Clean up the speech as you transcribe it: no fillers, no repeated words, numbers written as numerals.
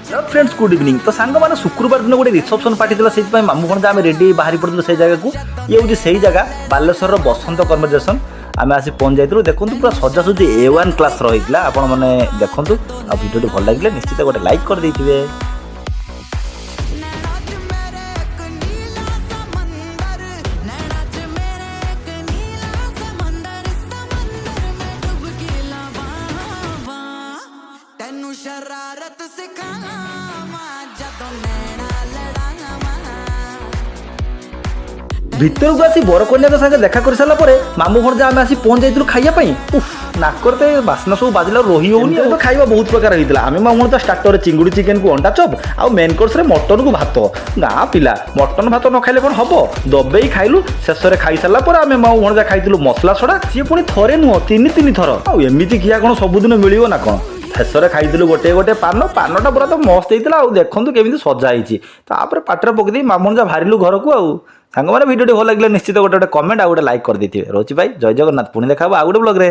Hello friends good evening. तो सांग मैंने शुक्रवार दिन गोटे रिसेप्शन पार्टी था से मामू भणजा आम रेडी बाहरी पड़े से जगह को ये हूँ से जगह बालेश्वर बसंत कन्वर्जेसन आम आसी पहुँच जाइलु। देखो पूरा सजासुजी A1 क्लास रही आपण मैंने देखूँ आ भिडियो भल लगे निश्चित गोटे लाइक कर देथिबे। शरारत सिखावा जदों नैना लड़ावा भितर को आसी बरकन्या संगे देखा कर सारा मामू भणजा आम आसी पहुँच जाइलु खाइबापी। नाकरते बास्ना सब बाजिला रही होनी। तो खाଇବା बहुत प्रकार होता आम मामू तो स्टार्टर चिंगुड़ी चिकेन को अंडा चप आ मेन कोर्स रे मटन को भात। गाँ पिला मटन भात न खाइले कौन हम दबे खाइलु। शेष में खाई सारा आम मामू भणजा खाइलु मसला छड़ा सी पुणी थरे नुह तीन थर आमती खिया कौन सबुदिन मिल ना कौन। शेष में खाइलु गोटे गोटे पानटा पूरा तो मस्त होता देखूँ केमी सजाई तापर पाटर पकई मामू भणजा बाहरिलु घर को आउ सांग मैंने भिडियो भल लगे निश्चित गोटे गोटे कमेंट आ गोटे लाइक कर देथिबे। रोची भाई जय जगन्नाथ पुणी देखा आ गोटे ब्लॉग रे।